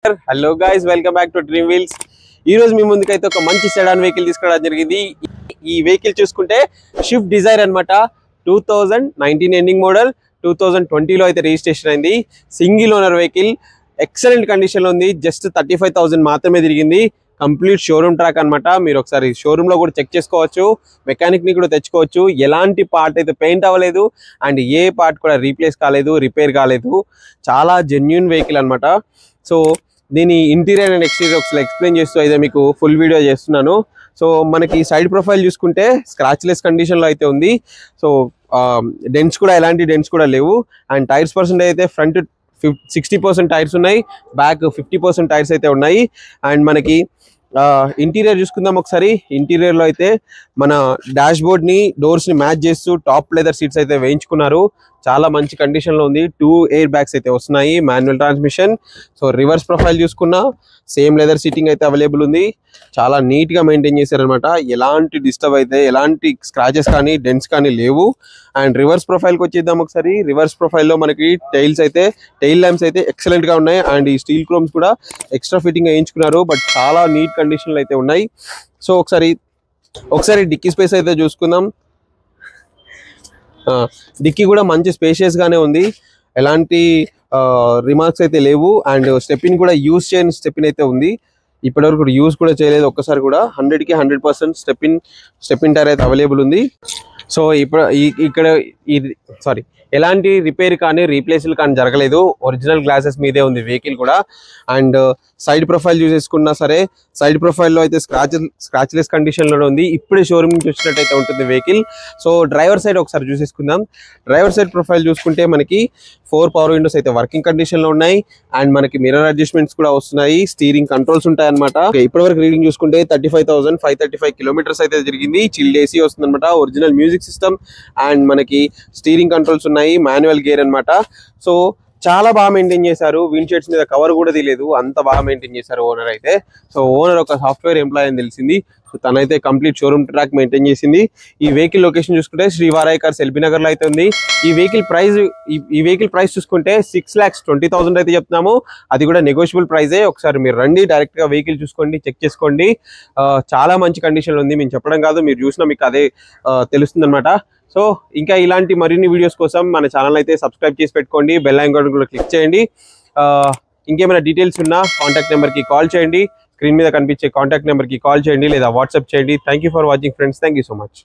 Hello guys, welcome back to dream wheels. ఈ రోజు మీ ముందుకైతే ఒక మంచి సెడాన్ వెహికల్ తీసుకురావడం జరిగింది. ఈ వెహికల్ చూసుకుంటే స్విఫ్ట్ డిజైర్ అన్నమాట. 2019 ఎండింగ్ మోడల్, 2020లో అయితే రిజిస్ట్రేషన్ అయింది. Single owner vehicle, excellent condition లో ఉంది. జస్ట్ 35,000 మాత్రమే తిరిగింది. కంప్లీట్ షోరూమ్ ట్రాక్ అనమాట. మీరు ఒకసారి షోరూమ్ లో కూడా చెక్ చేసుకోవచ్చు, మెకానిక్ ని కూడా తెచ్చుకోవచ్చు. ఎలాంటి పార్ట్ అయితే పెయింట్ అవ్వలేదు అండ్ ఏ పార్ట్ కూడా రీప్లేస్ కాలేదు, రిపేర్ కాలేదు. చాలా జెన్యూన్ వెహికల్ అనమాట. సో దీని ఇంటీరియర్ అండ్ ఎక్స్టీరియర్ ఒకసారి ఎక్స్ప్లెయిన్ చేస్తూ అయితే మీకు ఫుల్ వీడియో చేస్తున్నాను. సో మనకి సైడ్ ప్రొఫైల్ చూసుకుంటే స్క్రాచ్లెస్ కండిషన్లో అయితే ఉంది. సో డెంట్స్ కూడా ఎలాంటి డెంట్స్ కూడా లేవు. అండ్ టైర్స్ పర్సెంటేజ్ అయితే ఫ్రంట్ 60% టైర్స్ ఉన్నాయి, బ్యాక్ 50% టైర్స్ అయితే ఉన్నాయి. అండ్ మనకి ఇంటీరియర్ చూసుకుందాం ఒకసారి. ఇంటీరియర్లో అయితే మన డాష్ బోర్డ్ని, డోర్స్ని మ్యాచ్ చేస్తూ టాప్ లెదర్ సీట్స్ అయితే వేయించుకున్నారు. చాలా మంచి కండిషన్లో ఉంది. 2 ఎయిర్ బ్యాగ్స్ అయితే వస్తున్నాయి, manual transmission. So reverse profile చూసుకున్నా సేమ్ లెదర్ సీటింగ్ అయితే అవైలబుల్ ఉంది. చాలా నీట్గా మెయింటైన్ చేశారనమాట. ఎలాంటి డిస్టర్బ్ అయితే, ఎలాంటి స్క్రాచెస్ కానీ డెంట్స్ కానీ లేవు. అండ్ రివర్స్ ప్రొఫైల్కి వచ్చేద్దాం ఒకసారి. రివర్స్ ప్రొఫైల్లో మనకి టైల్ ల్యాంప్స్ అయితే ఎక్సలెంట్గా ఉన్నాయి. అండ్ ఈ స్టీల్ క్రోమ్స్ కూడా ఎక్స్ట్రా ఫిట్టింగ్ వేయించుకున్నారు, బట్ చాలా నీట్ కండిషన్లో అయితే ఉన్నాయి. సో ఒకసారి డిక్కీ స్పేస్ అయితే చూసుకుందాం. డిక్కీ కూడా మంచి స్పేషియస్ గానే ఉంది, ఎలాంటి రిమార్క్స్ అయితే లేవు. అండ్ స్టెపిన్ కూడా యూజ్ చేయని స్టెపిన్ అయితే ఉంది, ఇప్పటివరకు యూజ్ కూడా చేయలేదు ఒక్కసారి కూడా. 100కి 100% స్టెపిన్ టైర్ అయితే అవైలబుల్ ఉంది. సో ఇక్కడ ఎలాంటి రిపేర్ కానీ రీప్లేస్లు కానీ జరగలేదు. ఒరిజినల్ గ్లాసెస్ మీదే ఉంది వెహికల్ కూడా. అండ్ సైడ్ ప్రొఫైల్ చూసేసుకున్నా సరే, సైడ్ ప్రొఫైల్లో అయితే స్క్రాచ్లెస్ కండిషన్లో ఉంది. ఇప్పుడే షోరూమ్ నుంచి వచ్చినట్టయితే ఉంటుంది వెహికల్. సో డ్రైవర్ సైడ్ ఒకసారి చూసేసుకుందాం. డ్రైవర్ సైడ్ ప్రొఫైల్ చూసుకుంటే మనకి 4 పవర్ విండోస్ అయితే వర్కింగ్ కండిషన్లో ఉన్నాయి. అండ్ మనకి మిర్రర్ అడ్జస్ట్మెంట్స్ కూడా వస్తున్నాయి, స్టీరింగ్ కంట్రోల్స్ ఉంటాయి అనమాట. ఇప్పటివరకు రీడింగ్ చూసుకుంటే 35,535 కిలోమీటర్స్ అయితే జరిగింది. చిల్డ్ ఏసీ వస్తుంది అనమాట, ఒరిజినల్ మ్యూజిక్ సిస్టమ్. అండ్ మనకి స్టీరింగ్ కంట్రోల్స్ ఉన్నాయి, మాన్యువల్ గేర్ అనమాట. సో చాలా బాగా మెయింటైన్ చేశారు. విండ్ షీట్స్ మీద కవర్ కూడా తీయలేదు, అంత బాగా మెయింటైన్ చేశారు ఓనర్ అయితే. సో ఓనర్ ఒక సాఫ్ట్వేర్ ఎంప్లాయ్ అని తెలిసింది. సో తనైతే కంప్లీట్ షోరూమ్ ట్రాక్ మెయింటైన్ చేసింది. ఈ వెహికల్ లొకేషన్ చూసుకుంటే శ్రీవారాయ్ కార్స్ ఎల్బీ నగర్ లో అయితే ఉంది. ఈ వెహికల్ ప్రైస్ చూసుకుంటే 6,20,000 అయితే చెప్తున్నాము. అది కూడా నెగోషియబుల్ ప్రైజే. ఒకసారి మీరు రండి, డైరెక్ట్ గా వెహికల్ చూసుకోండి, చెక్ చేసుకోండి. చాలా మంచి కండిషన్ లో ఉంది. మేము చెప్పడం కాదు, మీరు చూసినా మీకు అదే తెలుస్తుంది అనమాట. సో ఇంకా ఇలాంటి మరిన్ని వీడియోస్ కోసం మన ఛానల్ అయితే సబ్స్క్రైబ్ చేసి పెట్టుకోండి, బెల్ ఐకాన్ కూడా క్లిక్ చేయండి. ఇంకేమైనా డీటెయిల్స్ ఉన్నా కాంటాక్ట్ నెంబర్కి కాల్ చేయండి, స్క్రీన్ మీద కనిపించే కాంటాక్ట్ నెంబర్కి కాల్ చేయండి లేదా వాట్సాప్ చేయండి. Thank you for watching friends. Thank you so much.